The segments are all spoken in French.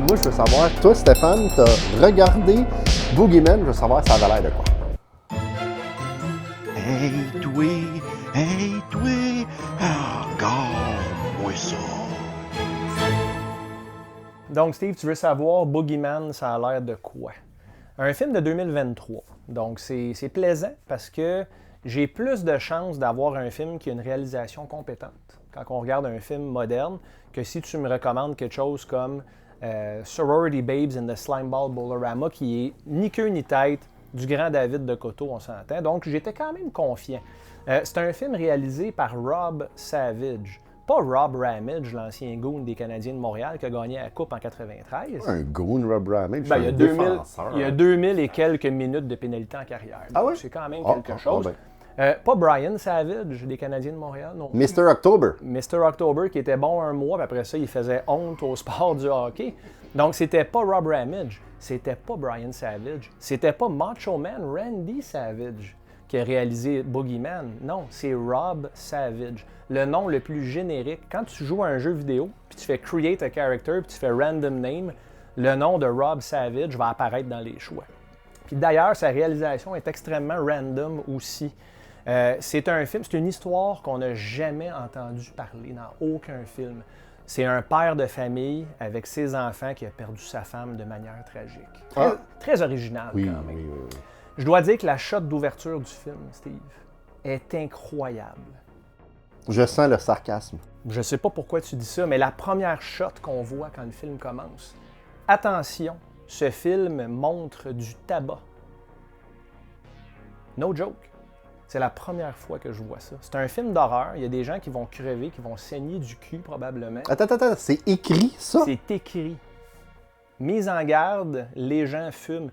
Moi, je veux savoir, toi, Stéphane, t'as regardé Boogeyman, je veux savoir ça avait l'air de quoi. Hey, toi, regarde-moi ça. Donc, Steve, tu veux savoir Boogeyman, ça a l'air de quoi? Un film de 2023. Donc, c'est plaisant parce que j'ai plus de chances d'avoir un film qui a une réalisation compétente quand on regarde un film moderne que si tu me recommandes quelque chose comme Sorority Babes in the Slimeball Bolorama qui est ni queue ni tête du grand David de Coteau, on s'entend. Donc, j'étais quand même confiant. C'est un film réalisé par Rob Savage. Pas Rob Ramage, l'ancien goon des Canadiens de Montréal qui a gagné la Coupe en 93. Un goon, Rob Ramage, Ben, un défenseur. il y a 2000 et quelques minutes de pénalité en carrière. Ah ouais? C'est quand même quelque chose. Ben. Pas Brian Savage des Canadiens de Montréal, non. Mr. October. Mr. October qui était bon un mois, puis après ça, il faisait honte au sport du hockey. Donc, c'était pas Rob Ramage, c'était pas Brian Savage, c'était pas Macho Man Randy Savage qui a réalisé Boogeyman. Non, c'est Rob Savage. Le nom le plus générique. Quand tu joues à un jeu vidéo, puis tu fais Create a Character, puis tu fais Random Name, le nom de Rob Savage va apparaître dans les choix. Puis d'ailleurs, sa réalisation est extrêmement random aussi. C'est un film, c'est une histoire qu'on n'a jamais entendu parler dans aucun film. C'est un père de famille avec ses enfants qui a perdu sa femme de manière tragique. Très original quand même. Oui. Je dois dire que la shot d'ouverture du film, Steve, est incroyable. Je sens le sarcasme. Je sais pas pourquoi tu dis ça, mais la première shot qu'on voit quand le film commence, attention, ce film montre du tabac. No joke. C'est la première fois que je vois ça. C'est un film d'horreur. Il y a des gens qui vont crever, qui vont saigner du cul probablement. Attends, c'est écrit ça? C'est écrit. Mise en garde, les gens fument.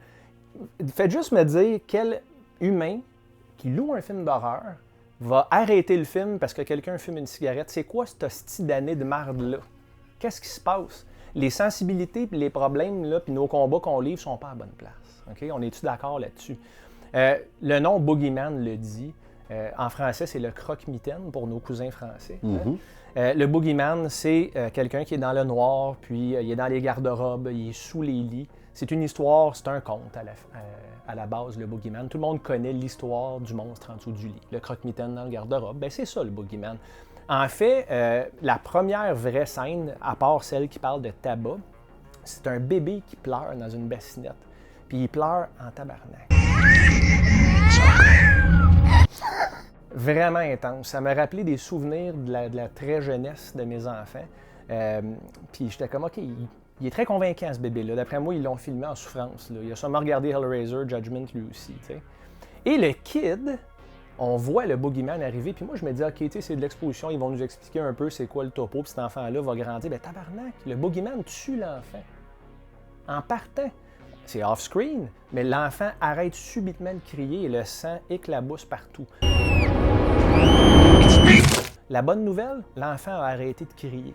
Faites juste me dire quel humain qui loue un film d'horreur va arrêter le film parce que quelqu'un fume une cigarette. C'est quoi cette hostie d'année de marde-là? Qu'est-ce qui se passe? Les sensibilités puis les problèmes, là, puis nos combats qu'on livre sont pas à la bonne place. Okay? On est-tu d'accord là-dessus? Le nom Boogeyman le dit. En français, c'est le croque-mitaine pour nos cousins français. Le Boogeyman, c'est quelqu'un qui est dans le noir, puis il est dans les garde-robes, il est sous les lits. C'est une histoire, c'est un conte à la base, le Boogeyman. Tout le monde connaît l'histoire du monstre en dessous du lit. Le croque-mitaine dans le garde-robe, ben c'est ça le Boogeyman. En fait, la première vraie scène, à part celle qui parle de tabac, c'est un bébé qui pleure dans une bassinette. Puis il pleure en tabarnak. Vraiment intense. Ça m'a rappelé des souvenirs de la très jeunesse de mes enfants. Puis j'étais comme, OK, il est très convaincant ce bébé-là. D'après moi, ils l'ont filmé en souffrance. Là. Il a sûrement regardé Hellraiser, Judgment lui aussi. T'sais. Et le kid, on voit le Boogeyman arriver. Puis moi, je me dis, OK, c'est de l'exposition. Ils vont nous expliquer un peu c'est quoi le topo. Puis cet enfant-là va grandir. Ben tabarnak, le Boogeyman tue l'enfant. En partant. C'est off-screen, mais l'enfant arrête subitement de crier et le sang éclabousse partout. La bonne nouvelle, l'enfant a arrêté de crier.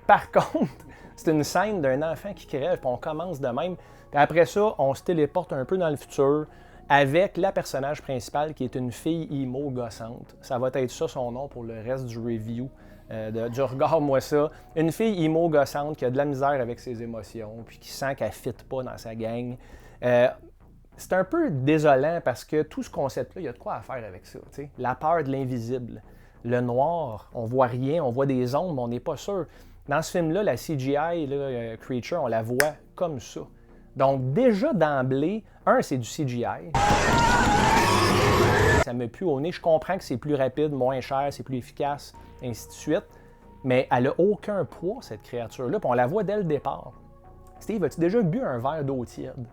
Par contre, c'est une scène d'un enfant qui crève, puis on commence de même. Puis après ça, on se téléporte un peu dans le futur avec la personnage principale qui est une fille emo gossante. Ça va être ça son nom pour le reste du review. Du regarde-moi ça. Une fille emo gossante qui a de la misère avec ses émotions puis qui sent qu'elle ne fit pas dans sa gang. C'est un peu désolant parce que tout ce concept-là, il y a de quoi à faire avec ça. T'sais. La peur de l'invisible. Le noir, on voit rien, on voit des ombres, mais on n'est pas sûr. Dans ce film-là, la CGI, là, Creature, on la voit comme ça. Donc déjà d'emblée, c'est du CGI. Ça me pue au nez. Je comprends que c'est plus rapide, moins cher, c'est plus efficace, ainsi de suite. Mais elle n'a aucun poids, cette créature-là. Puis on la voit dès le départ. Steve, as-tu déjà bu un verre d'eau tiède?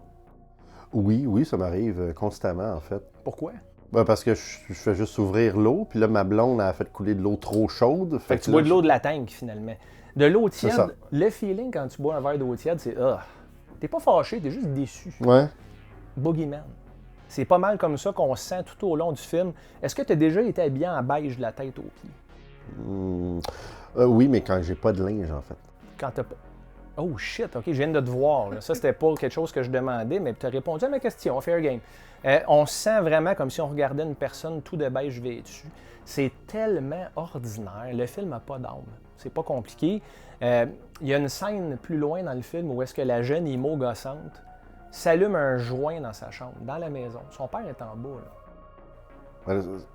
Oui, ça m'arrive constamment, en fait. Pourquoi? Ben, parce que je fais juste ouvrir l'eau, puis là, ma blonde a fait couler de l'eau trop chaude. Fait que tu bois de l'eau de la tank, finalement. De l'eau tiède, le feeling quand tu bois un verre d'eau tiède, c'est t'es pas fâché, t'es juste déçu. Ouais. Boogeyman. C'est pas mal comme ça qu'on sent tout au long du film. Est-ce que tu as déjà été habillé en beige de la tête aux pieds? Oui, mais quand j'ai pas de linge, en fait. Quand t'as pas... Oh shit, ok, je viens de te voir. Là. Ça, c'était pas quelque chose que je demandais, mais tu as répondu à ma question, fair game. On se sent vraiment comme si on regardait une personne tout de beige vêtue. C'est tellement ordinaire. Le film n'a pas d'âme. C'est pas compliqué. Il y a une scène plus loin dans le film où est-ce que la jeune Imo gossante s'allume un joint dans sa chambre, dans la maison. Son père est en bas. Là.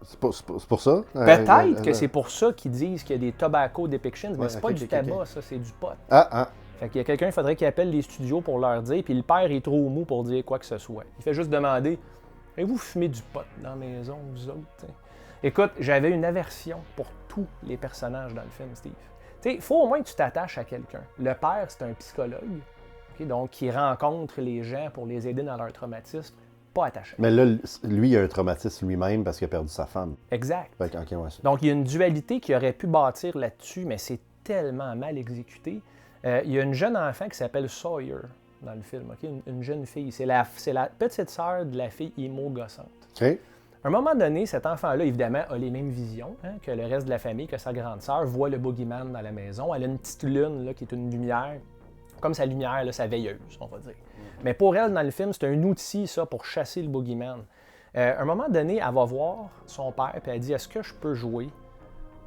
C'est pour ça? Peut-être que c'est pour ça qu'ils disent qu'il y a des tobacco depictions, mais c'est pas du tabac, ça, c'est du pot. Fait qu'il y a quelqu'un, il faudrait qu'il appelle les studios pour leur dire, puis le père est trop mou pour dire quoi que ce soit. Il fait juste demander « Avez-vous fumé du pot dans la maison, vous autres? » Écoute, j'avais une aversion pour tous les personnages dans le film, Steve. Il faut au moins que tu t'attaches à quelqu'un. Le père, c'est un psychologue, donc qui rencontre les gens pour les aider dans leur traumatisme. Pas attaché. Mais là, lui, il a un traumatisme lui-même parce qu'il a perdu sa femme. Exact. Okay, ouais, donc, il y a une dualité qu'il aurait pu bâtir là-dessus, mais c'est tellement mal exécuté. Il y a une jeune enfant qui s'appelle Sawyer dans le film, une jeune fille. C'est la petite sœur de la fille Imo gossante. Okay. À un moment donné, cet enfant-là, évidemment, a les mêmes visions que le reste de la famille, que sa grande sœur, voit le boogeyman dans la maison. Elle a une petite lune là, qui est une lumière, comme sa lumière, là, sa veilleuse, on va dire. Mais pour elle, dans le film, c'est un outil, ça, pour chasser le boogeyman. À un moment donné, elle va voir son père et elle dit « Est-ce que je peux jouer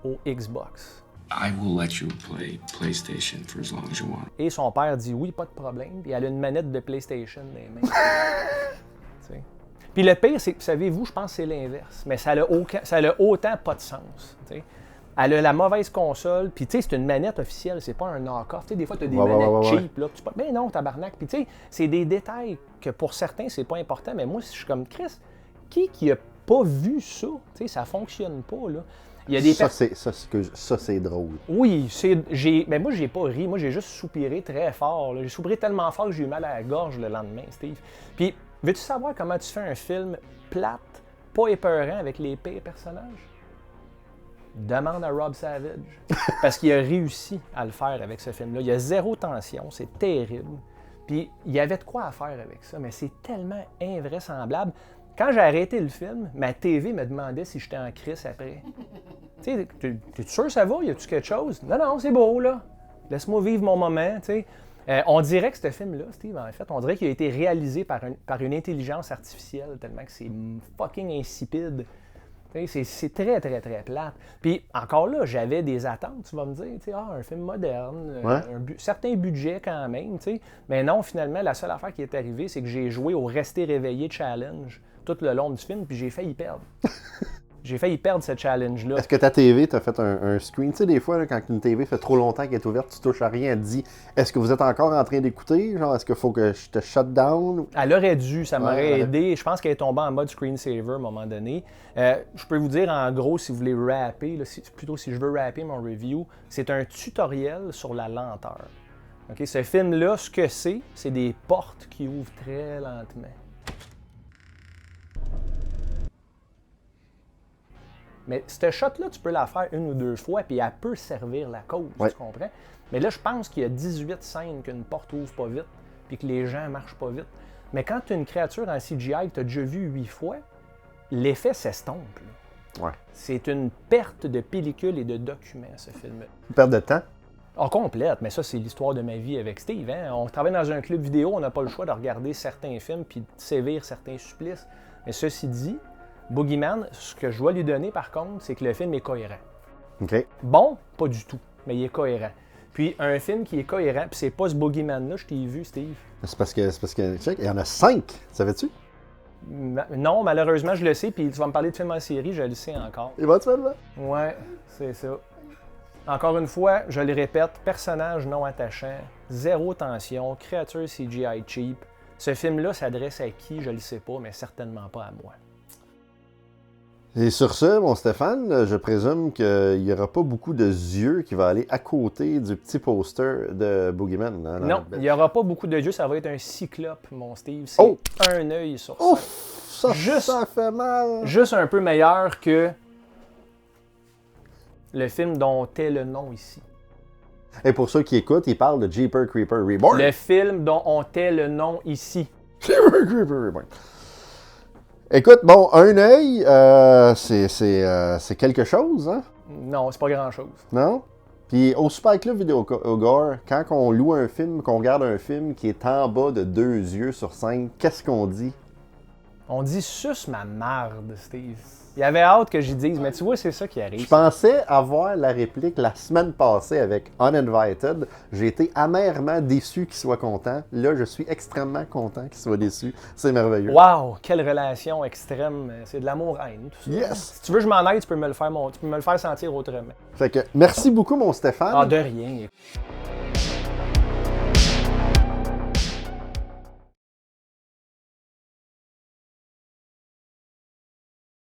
au Xbox? » I will let you play PlayStation for as long as you want. Et son père dit « Oui, pas de problème. » Puis elle a une manette de PlayStation dans les mains. Puis le pire, c'est que, savez-vous, je pense que c'est l'inverse. Mais ça a autant pas de sens. T'sais. Elle a la mauvaise console, puis tu sais, c'est une manette officielle, c'est pas un knock-off. Des fois, tu as des manettes cheap, là, mais non, tabarnak. Puis tu sais, c'est des détails que pour certains, c'est pas important, mais moi, je suis comme Chris, qui a pas vu ça? Tu sais, ça fonctionne pas, là. Il y a des ça, c'est drôle. Oui, mais moi, j'ai pas ri, moi, j'ai juste soupiré très fort. Là. J'ai soupiré tellement fort que j'ai eu mal à la gorge le lendemain, Steve. Puis, veux-tu savoir comment tu fais un film plate, pas épeurant, avec les pires personnages? Demande à Rob Savage. Parce qu'il a réussi à le faire avec ce film-là. Il y a zéro tension, c'est terrible. Puis il y avait de quoi à faire avec ça, mais c'est tellement invraisemblable. Quand j'ai arrêté le film, ma TV me demandait si j'étais en crise après. Tu sais, t'es sûr que ça va? Y a-tu quelque chose? Non, c'est beau, là. Laisse-moi vivre mon moment, tu sais. On dirait que ce film-là, Steve, en fait, on dirait qu'il a été réalisé par une intelligence artificielle, tellement que c'est fucking insipide. C'est très, très, très plate. Puis, encore là, j'avais des attentes, tu vas me dire, un film moderne, certain budget quand même, t'sais. Mais non, finalement, la seule affaire qui est arrivée, c'est que j'ai joué au Rester réveillé challenge tout le long du film, puis j'ai failli perdre. J'ai failli perdre ce challenge-là. Est-ce que ta TV t'a fait un screen? Tu sais, des fois, là, quand une TV fait trop longtemps qu'elle est ouverte, tu touches à rien, elle te dit « Est-ce que vous êtes encore en train d'écouter? Genre, est-ce qu'il faut que je te shut down? » Elle aurait dû, ça m'aurait aidé. Je pense qu'elle est tombée en mode screensaver à un moment donné. Je peux vous dire, en gros, si vous voulez rapper, là, plutôt si je veux rapper mon review, c'est un tutoriel sur la lenteur. Okay? Ce film-là, ce que c'est des portes qui ouvrent très lentement. Mais cette shot-là, tu peux la faire une ou deux fois, puis elle peut servir la cause, tu comprends? Mais là, je pense qu'il y a 18 scènes qu'une porte ouvre pas vite, puis que les gens marchent pas vite. Mais quand tu as une créature en CGI que tu as déjà vue 8 fois, l'effet s'estompe. Ouais. C'est une perte de pellicule et de documents, ce film-là. Une perte de temps? Ah, complète, mais ça, c'est l'histoire de ma vie avec Steve. Hein? On travaille dans un club vidéo, on n'a pas le choix de regarder certains films puis de sévir certains supplices. Mais ceci dit, Boogeyman, ce que je dois lui donner, par contre, c'est que le film est cohérent. OK. Bon, pas du tout, mais il est cohérent. Puis un film qui est cohérent, puis c'est pas ce Boogeyman-là, je t'ai vu, Steve. C'est parce que check, il y en a 5, savais-tu? Non, malheureusement, je le sais, puis tu vas me parler de films en série, je le sais encore. Éventuellement. Ouais, c'est ça. Encore une fois, je le répète, personnage non attachant, zéro tension, créature CGI cheap. Ce film-là s'adresse à qui, je le sais pas, mais certainement pas à moi. Et sur ce, mon Stéphane, je présume qu'il n'y aura pas beaucoup de yeux qui vont aller à côté du petit poster de Boogeyman. Hein, non, il n'y aura pas beaucoup de yeux, ça va être un cyclope, mon Steve. C'est un œil sur ça. Ça fait mal! Juste un peu meilleur que le film dont est le nom ici. Et pour ceux qui écoutent, il parle de Jeepers Creepers Reborn. Le film dont on tait le nom ici. Jeepers Creepers Reborn. Écoute, bon, un œil, c'est quelque chose, hein? Non, c'est pas grand-chose. Non? Puis au Super Club Vidéo Gore, quand on loue un film, qu'on regarde un film qui est en bas de 2 yeux sur 5, qu'est-ce qu'on dit? On dit suce ma marde, Steve. Il y avait hâte que j'y dise, mais tu vois, c'est ça qui arrive. Je pensais avoir la réplique la semaine passée avec Uninvited. J'ai été amèrement déçu qu'il soit content. Là, je suis extrêmement content qu'il soit déçu. C'est merveilleux. Wow, quelle relation extrême. C'est de l'amour-haine, tout ça. Yes! Si tu veux que je m'en aille, tu peux me le faire sentir autrement. Fait que merci beaucoup, mon Stéphane. Ah, de rien.